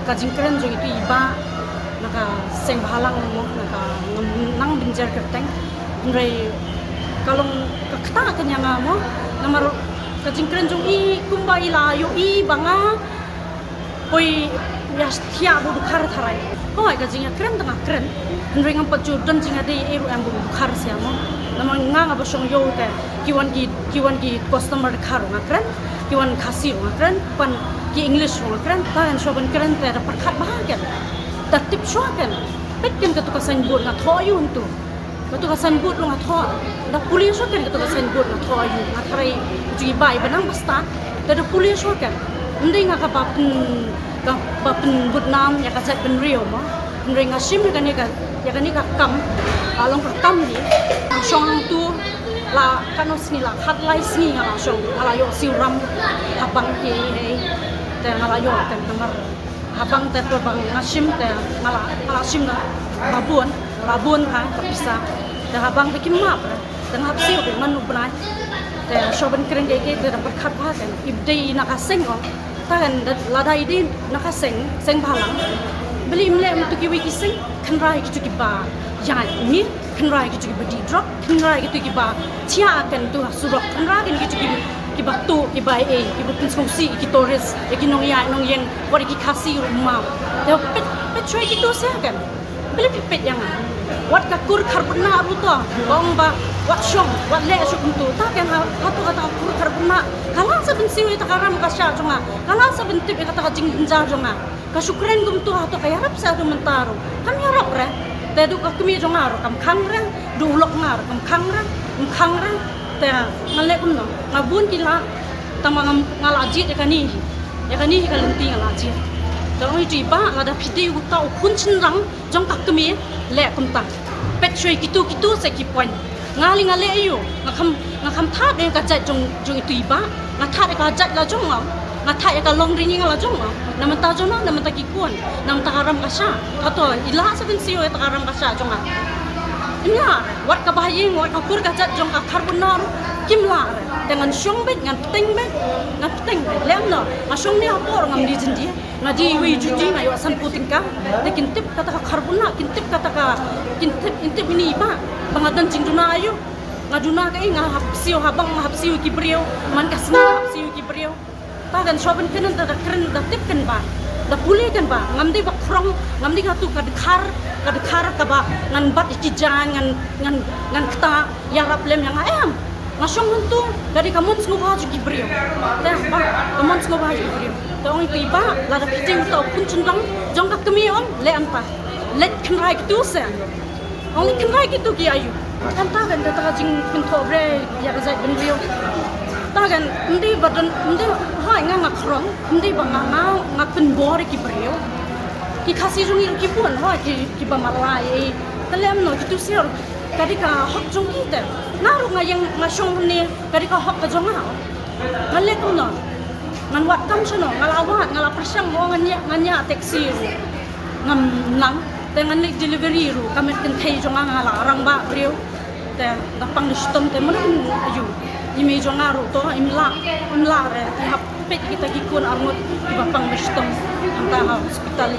kajingkeren jo itu iba naka seng balang mo naka nang binjar kerteng ndrei kalong kakta kanyanga mo namar kajingkeren jo I kumba ila yo I banga poi ya stia bu khar tharai hoi kajinga keren tengah keren ndrei ngam paju dan jinga dei eru am bu khar siamo namar nga basong yo te kiwan ki customer khar nga keren kiwan khasi nga keren pan ki English nga keren tan shoban keren te perkhat bahagian tertib shuakan petken ketuka signboard nga thoyu untu ketuka signboard nga tho da pulis shuakan ketuka signboard nga thoyu nga tharai ji bai banang basta da pulis shuakan ndai nga ka bapun budnam ya ka zat ben rio ma ndai nga sim ka ni ka kam along ka kam ni shong tu la kanos ni la hat lai sni nga shong ala yo siram habang ki te ngala yo te namar habang te bang ngasim te ngala sim na babun ha bisa te habang te kimap te ngap siu te manu bnai te shoben keren ge te dapat khat ha kan ibdei nakaseng o ta kan ladai din nakaseng seng balang beli mle untuk ki wiki sing kanrai ki ki ba ya ni kanrai ki badi drop kanrai ki ba tia kan tu surok kanrai ki ba tu ki ba ki butun skosi ki toris ki nong yen what ki kasi rumah te pet choi ki tu se kan beli pipet yang wat kakur karbona ruto bong ba wat shong wat le shuk tu ta kan hatu kata kur karbona kalang sa bin siwi ta karam ka sha jonga kalang sa bin tip kata jing binjar jonga ka syukren gum tu hatu kaya rap sa tu mentaro kam yarok re te du ka kumi jonga ro kam khang re du lok ngar kam khang re te ngale kum no ngabun kila tamang ngalaji de kani ka lenti ngalaji dong itu iba ada video uta ukun cinrang jong tak kemi le kum tak pet choi kitu se ki point ngali ayu ngakam tha de ka jat jong itu iba ngatha de ka jat la jong ngatha ya ka long ring la jong nam ta jong nam ta ki kun nam ta haram ka sha to ila sa bin siyo ta haram ka sha jong nya wat ka bahing wat ka kur ka jat jong ka karbonar kimla dengan syong bet ngan teng lem no asong ni apor ngam di jindi ngadi wi juji ngayo san puting ka de kintip kata ka karbona kintip intip ini ba bangadan jingduna ayo ngaduna ka nga hapsio habang hapsio ki brio man ka sna hapsio ki brio ta gan shoben kenen da kren da tip ken ba da puli kan ba ngam di bak krong ngam di ngatu ka khar ka ba ngan bat iki jan ngan kta ya rap lem yang ayam ngasong huntu dari kamun sngubah jugi brio teh ba kamun sngubah jugi brio tong tiba la da piting to pun cundang jong ka kemion le anpa let kenrai tu se only kenrai gitu ki ayu kan ta kan ta jing pinto bre ya ga zai ben brio ta kan ndi badan ndi hai nga krong ndi ba nga pen bor ki brio ki khasi jungi ki pun ha ki ba malai kalem no gitu se kadika hok jong kita naru ngayang ngasong ni kadika hok ka jong ha ngale ko no ngan wat kam sono ngalawat ngala persang mo nganya taxi ngam nang dengan delivery ru kamet ken thei jong ngala rang ba brio te dapang di stom te mun ayu imi jong aru to imla re hap pet kita ki kun armut di bapang di stom anta hospital